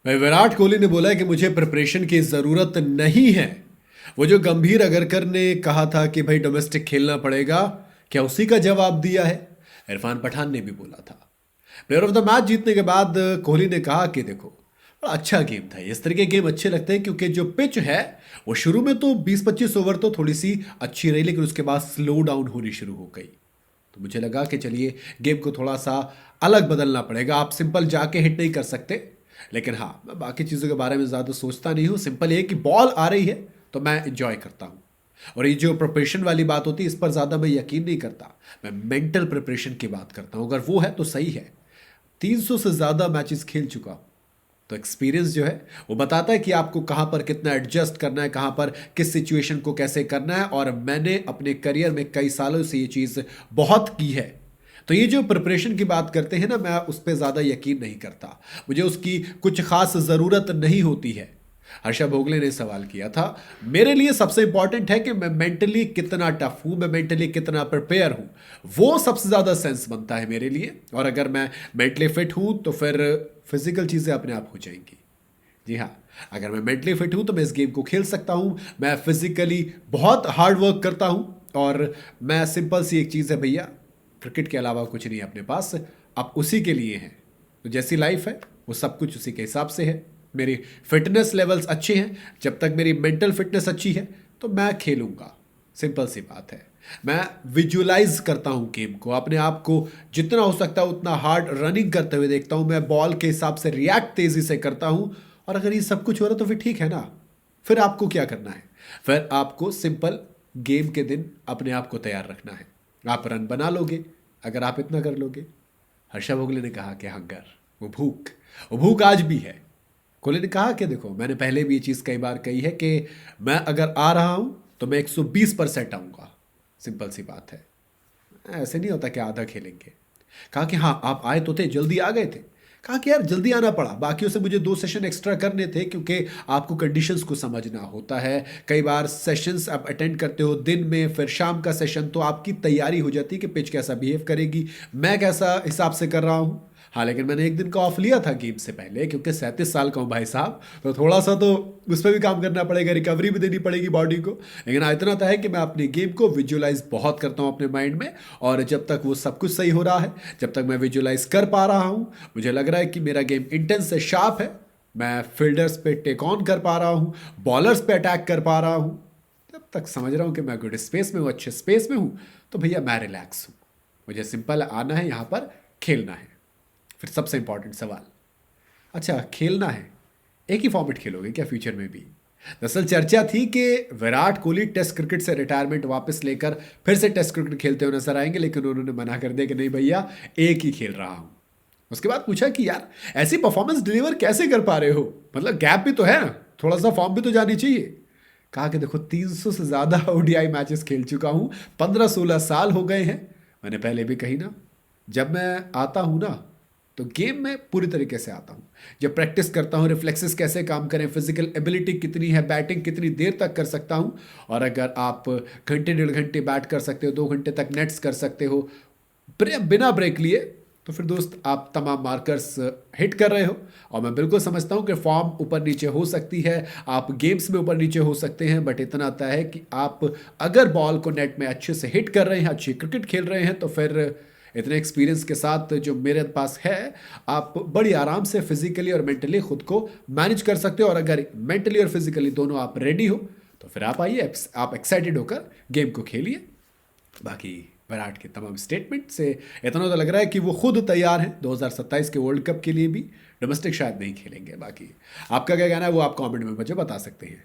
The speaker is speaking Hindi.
भाई विराट कोहली ने बोला है कि मुझे प्रिपरेशन की ज़रूरत नहीं है। वो जो गंभीर अगरकर ने कहा था कि भाई डोमेस्टिक खेलना पड़ेगा, क्या उसी का जवाब दिया है? इरफान पठान ने भी बोला था। प्लेयर ऑफ द मैच जीतने के बाद कोहली ने कहा कि देखो, बड़ा अच्छा गेम था। इस तरह के गेम अच्छे लगते हैं क्योंकि जो पिच है वो शुरू में तो 20-25 ओवर तो थोड़ी सी अच्छी रही, लेकिन उसके बाद स्लो डाउन होनी शुरू हो गई। तो मुझे लगा कि चलिए गेम को थोड़ा सा अलग बदलना पड़ेगा। आप सिंपल जाके हिट नहीं कर सकते, लेकिन हाँ, मैं बाकी चीज़ों के बारे में ज़्यादा सोचता नहीं हूँ। सिंपल ये कि बॉल आ रही है तो मैं इंजॉय करता हूँ। और ये जो प्रिपरेशन वाली बात होती है, इस पर ज़्यादा मैं यकीन नहीं करता। मैं मेंटल प्रिपरेशन की बात करता हूँ। अगर वो है तो सही है। 300 से ज़्यादा मैचेस खेल चुका हूँ, तो एक्सपीरियंस जो है वो बताता है कि आपको कहाँ पर कितना एडजस्ट करना है, कहाँ पर किस सिचुएशन को कैसे करना है। और मैंने अपने करियर में कई सालों से ये चीज़ बहुत की है। तो ये जो प्रिपरेशन की बात करते हैं ना, मैं उस पर ज़्यादा यकीन नहीं करता। मुझे उसकी कुछ खास ज़रूरत नहीं होती है। हर्षा भोगले ने सवाल किया था, मेरे लिए सबसे इंपॉर्टेंट है कि मैं मेंटली कितना टफ हूं, मैं मेंटली कितना प्रिपेयर हूं। वो सबसे ज़्यादा सेंस बनता है मेरे लिए। और अगर मैं मेंटली फिट हूं तो फिर फिजिकल चीज़ें अपने आप हो जाएंगी। जी हाँ, अगर मैं मेंटली फिट हूं तो मैं इस गेम को खेल सकता हूं। मैं फिजिकली बहुत हार्ड वर्क करता हूं। और मैं सिंपल सी एक चीज़ है भैया, क्रिकेट के अलावा कुछ नहीं है अपने पास, आप उसी के लिए हैं। तो जैसी लाइफ है वो सब कुछ उसी के हिसाब से है। मेरी फिटनेस लेवल्स अच्छे हैं, जब तक मेरी मेंटल फिटनेस अच्छी है तो मैं खेलूंगा। सिंपल सी बात है। मैं विजुअलाइज करता हूँ गेम को, अपने आप को जितना हो सकता है उतना हार्ड रनिंग करते हुए देखता हूँ। मैं बॉल के हिसाब से रिएक्ट तेज़ी से करता हूँ। और अगर ये सब कुछ हो रहा है तो फिर ठीक है ना। फिर आपको क्या करना है? फिर आपको सिंपल गेम के दिन अपने आप को तैयार रखना है। आप रन बना लोगे अगर आप इतना कर लोगे। हर्षा भोगले ने कहा कि हंगर, वो भूख आज भी है। कोहली ने कहा कि देखो, मैंने पहले भी ये चीज़ कई बार कही है कि मैं अगर आ रहा हूं तो मैं 120% आऊंगा। सिंपल सी बात है। ऐसे नहीं होता कि आधा खेलेंगे। कहा कि हाँ, आप आए तो थे, जल्दी आ गए थे। कहा कि यार जल्दी आना पड़ा, बाकियों से मुझे 2 सेशन एक्स्ट्रा करने थे क्योंकि आपको कंडीशंस को समझना होता है। कई बार सेशंस आप अटेंड करते हो दिन में, फिर शाम का सेशन, तो आपकी तैयारी हो जाती है कि पिच कैसा बिहेव करेगी, मैं कैसा हिसाब से कर रहा हूँ। हाँ, लेकिन मैंने एक दिन का ऑफ लिया था गेम से पहले क्योंकि 37 साल का हूँ भाई साहब, तो थोड़ा सा तो उस पर भी काम करना पड़ेगा, रिकवरी भी देनी पड़ेगी बॉडी को। लेकिन हाँ, इतना तो है कि मैं अपनी गेम को विजुअलाइज बहुत करता हूँ अपने माइंड में। और जब तक वो सब कुछ सही हो रहा है, जब तक मैं विजुअलाइज कर पा रहा हूँ, मुझे लग रहा है कि मेरा गेम इंटेंस से शार्प है, मैं फील्डर्स पे टेक ऑन कर पा रहा हूँ, बॉलर्स पे अटैक कर पा रहा हूँ, जब तक समझ रहा हूँ कि मैं गुड स्पेस में हूँ, अच्छे स्पेस में हूँ, तो भैया मैं रिलैक्स हूँ। मुझे सिंपल आना है, यहाँ पर खेलना है। फिर सबसे इंपॉर्टेंट सवाल, अच्छा खेलना है, एक ही फॉर्मेट खेलोगे क्या फ्यूचर में भी? दरअसल चर्चा थी कि विराट कोहली टेस्ट क्रिकेट से रिटायरमेंट वापस लेकर फिर से टेस्ट क्रिकेट खेलते हुए नजर आएंगे, लेकिन उन्होंने मना कर दिया कि नहीं भैया, एक ही खेल रहा हूं। उसके बाद पूछा कि यार ऐसी परफॉर्मेंस डिलीवर कैसे कर पा रहे हो, मतलब गैप भी तो है ना, थोड़ा सा फॉर्म भी तो जानी चाहिए। कहा कि देखो, 300 से ज़्यादा ओडीआई मैचेस खेल चुका हूँ, 15-16 साल हो गए हैं। मैंने पहले भी कही ना, जब मैं आता हूँ ना तो गेम में पूरी तरीके से आता हूँ। जब प्रैक्टिस करता हूँ रिफ्लेक्सेस कैसे काम करें, फिजिकल एबिलिटी कितनी है, बैटिंग कितनी देर तक कर सकता हूँ। और अगर आप घंटे 1.5 घंटे बैट कर सकते हो, 2 घंटे तक नेट्स कर सकते हो बिना ब्रेक लिए, तो फिर दोस्त आप तमाम मार्कर्स हिट कर रहे हो। और मैं बिल्कुल समझता हूँ कि फॉर्म ऊपर नीचे हो सकती है, आप गेम्स में ऊपर नीचे हो सकते हैं, बट इतना आता है कि आप अगर बॉल को नेट में अच्छे से हिट कर रहे हैं, अच्छी क्रिकेट खेल रहे हैं, तो फिर इतने एक्सपीरियंस के साथ जो मेरे पास है, आप बड़ी आराम से फिजिकली और मेंटली खुद को मैनेज कर सकते हो। और अगर मेंटली और फिजिकली दोनों आप रेडी हो तो फिर आप आइए, आप एक्साइटेड होकर गेम को खेलिए। बाकी विराट के तमाम स्टेटमेंट से इतना तो लग रहा है कि वो खुद तैयार हैं 2027 के वर्ल्ड कप के लिए भी। डोमेस्टिक शायद नहीं खेलेंगे। बाकी आपका क्या कहना है वो आप कमेंट में मुझे बता सकते हैं।